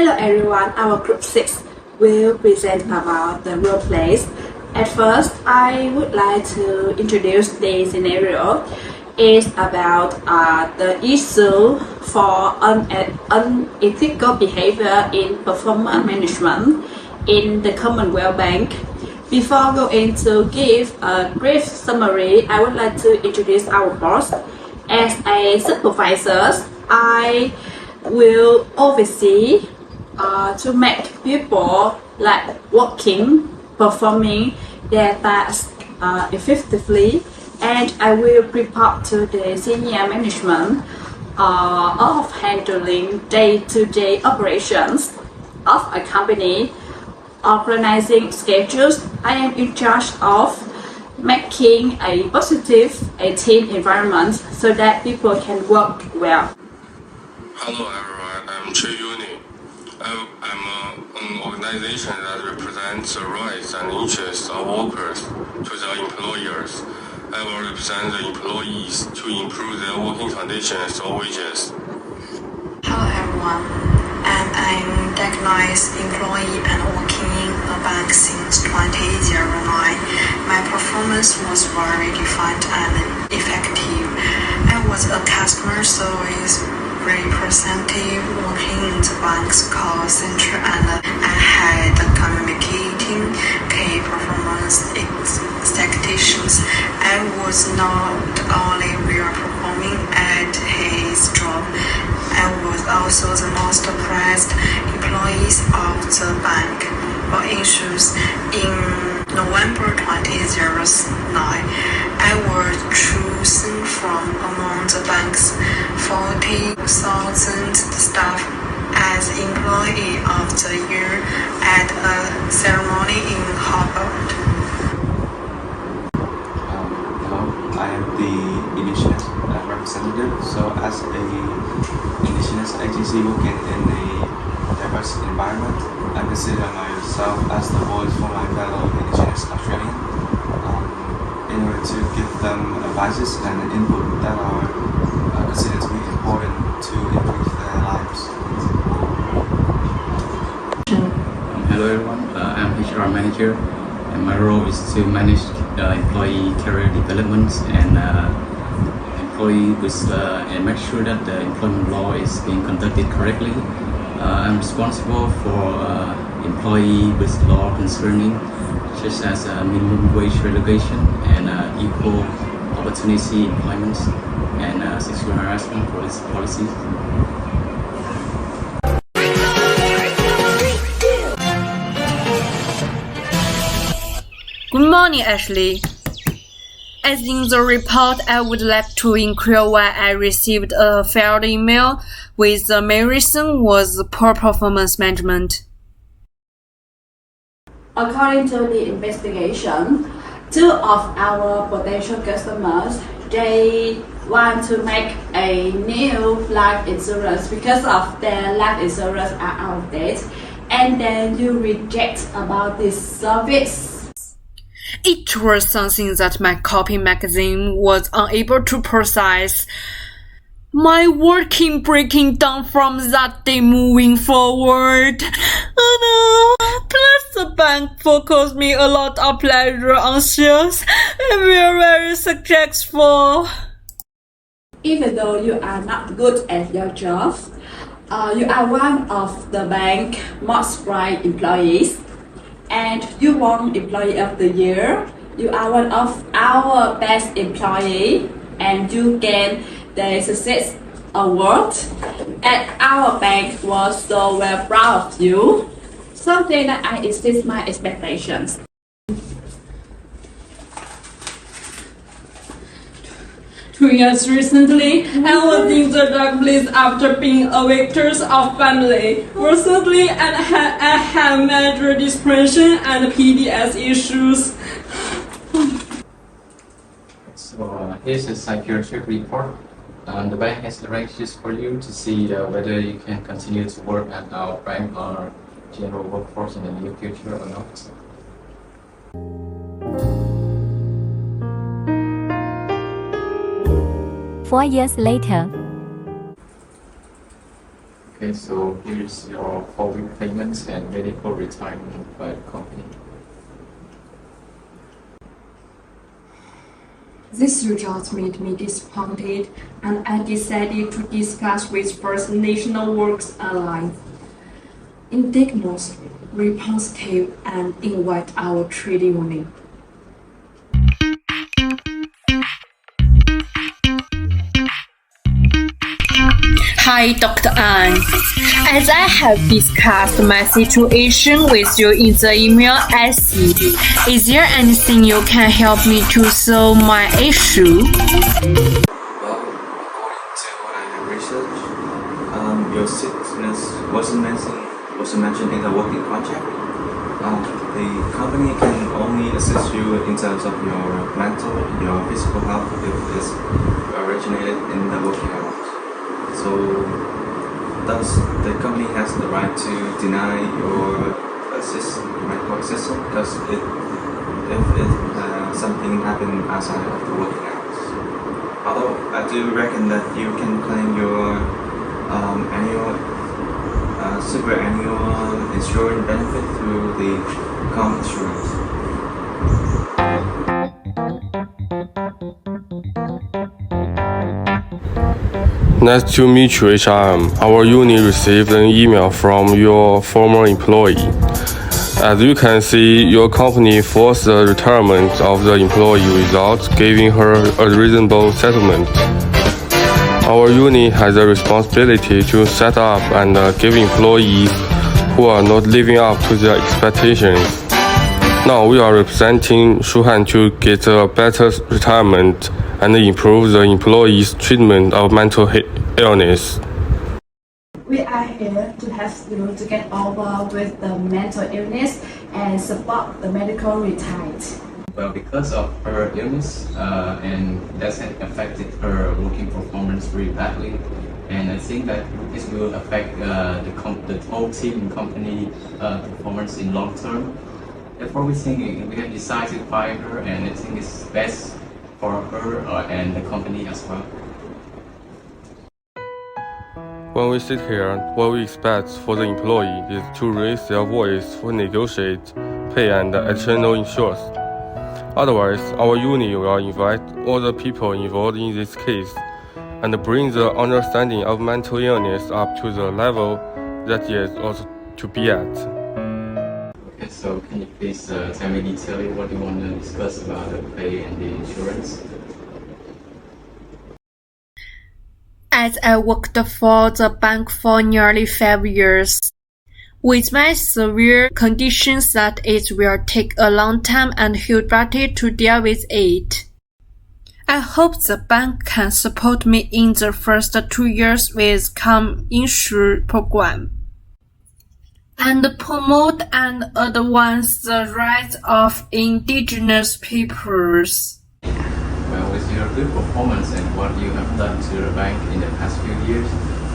Hello everyone, our group 6 will present about the role plays. At first, I would like to introduce the scenario. It's about the issue for unethical behavior in performance management in the Commonwealth Bank. Before going to give a brief summary, I would like to introduce our boss. As a supervisor, I will oversee to make people performing their tasks effectively, and I will report to the senior management of handling day-to-day operations of a company, organizing schedules. I am in charge of making a positive team environment so that people can work well. Hello everyone, I'm Choi Yuni. I'm an organization that represents the rights and interests of workers to their employers. I will represent the employees to improve their working conditions or wages. Hello everyone, I'm diagnosed employee and working in a bank since 2009. My performance was very defined and effective. I was a customer service representative working in the bank's call center, and I had communicating key performance expectations. I was not only well performing at his job, I was also the most prized employees of the bank. For instance, in November 2009, I was chosen from among the bank's 40,000 staff as Employee of the Year at a ceremony in Harvard. Hello, I am the Indigenous representative. So as a Indigenous agency working in a diverse environment, I consider myself as the voice for my fellow Indigenous Australians in order to give them advices and input that are considered to be important to improve their lives. Hello everyone, I'm HR manager, and my role is to manage employee career development and and make sure that the employment law is being conducted correctly. I'm responsible for employee with law concerning such as minimum wage regulation and equal opportunity employment and sexual harassment policies. Good morning, Ashley. As in the report, I would like to inquire why I received a failed email with the main reason was poor performance management. According to the investigation, two of our potential customers, they want to make a new life insurance because of their life insurance are out of date, and then you reject about this service. It was something that my copy magazine was unable to process. My working breaking down from that day moving forward. Oh no! Plus the bank focused me a lot of pleasure on sales and we are very successful. Even though you are not good at your job, you are one of the bank's most bright employees, and you won Employee of the Year. You are one of our best employees, and you gain the Success Award. And our bank was so well proud of you, something that I exceed my expectations. 2 years recently, I was in the dark place after being a victim of family. Recently, I have major depression and PTSD issues. So here's a psychiatric report. The bank has arranged this for you to see whether you can continue to work at our bank or general workforce in the near future or not. 4 years later. Okay, so here's your 4-week payments and medical retirement by the company. This result made me disappointed, and I decided to discuss with First National Works Alliance. Indignant, responsive, and invite our trade union. Hi, Dr. An. As I have discussed my situation with you in the email I see, is there anything you can help me to solve my issue? Well, according to what I have researched, your sickness wasn't mentioned in the working contract. The company can only assist you in terms of your mental, your physical health if it's originated in the working hours. So, thus, the company has the right to deny your medical assistance because if something happened outside of the working hours. Although I do reckon that you can claim your super annual insurance benefit through the com insurance. Nice to meet you, HRM. Our unit received an email from your former employee. As you can see, your company forced the retirement of the employee without giving her a reasonable settlement. Our unit has a responsibility to set up and give employees who are not living up to their expectations. Now we are representing Shuhan to get a better retirement and improve the employees' treatment of mental illness. We are here to help you to get over with the mental illness and support the medical retired. Well, because of her illness, and that has affected her working performance very badly, and I think that this will affect the whole team and company performance in long term. Therefore, we have decided to fire her, and I think it's best for her and the company as well. When we sit here, what we expect for the employee is to raise their voice for negotiate pay and additional insurance. Otherwise, our unit will invite all the people involved in this case and bring the understanding of mental illness up to the level that it ought to be at. Okay, so can you please tell me detailing what you want to discuss about the pay and the insurance? As I worked for the bank for nearly 5 years, with my severe conditions that it will take a long time and huge budget to deal with it. I hope the bank can support me in the first 2 years with ComInsure program and promote and advance the rights of indigenous peoples. Well, with your good performance and what you have done to the bank in the past few years,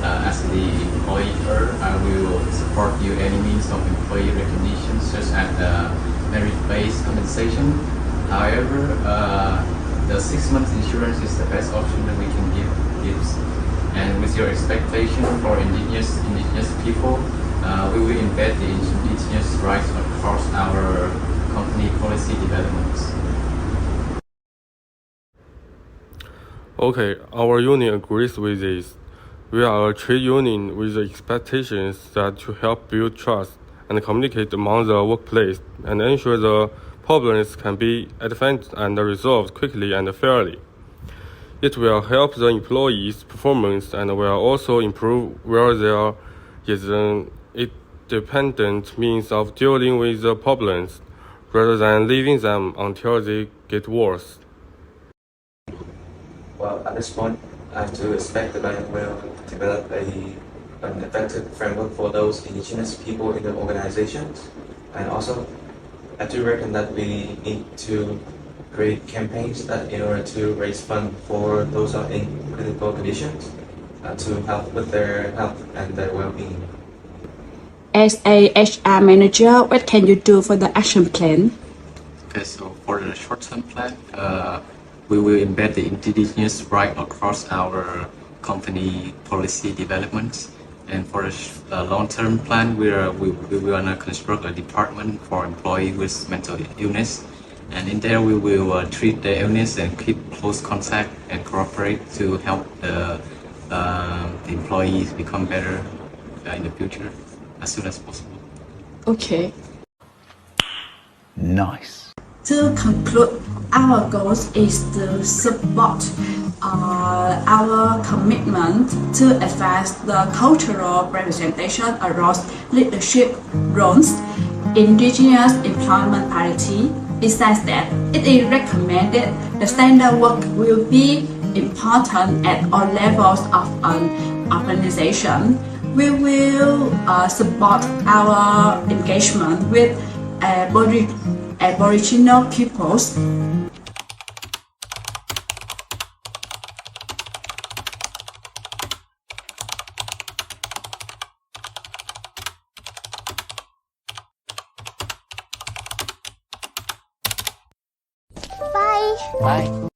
as the employer, I will support you any means of employee recognition, such as merit-based compensation. However, the 6-month insurance is the best option that we can give. And with your expectation for indigenous people, we will embed the indigenous rights across our company policy developments. Okay, our union agrees with this. We are a trade union with the expectations that to help build trust and communicate among the workplace and ensure the problems can be advanced and resolved quickly and fairly. It will help the employees' performance and will also improve where there is an independent means of dealing with the problems rather than leaving them until they get worse. Well, at this point, I do expect the bank will develop an effective framework for those indigenous people in the organizations. And also, I do reckon that we need to create campaigns that in order to raise funds for those who are in critical conditions to help with their health and their well-being. As a HR manager, what can you do for the action plan? Okay, so for the short-term plan, we will embed the indigenous right across our company policy developments. And for the long-term plan, we want to construct a department for employees with mental illness. And in there, we will treat the illness and keep close contact and cooperate to help the employees become better in the future as soon as possible. Okay. Nice. To conclude, our goals is to support our commitment to advance the cultural representation across leadership roles, indigenous employment parity. Besides that, it is recommended the standard work will be important at all levels of an organization. We will support our engagement with Aboriginal peoples. Bye.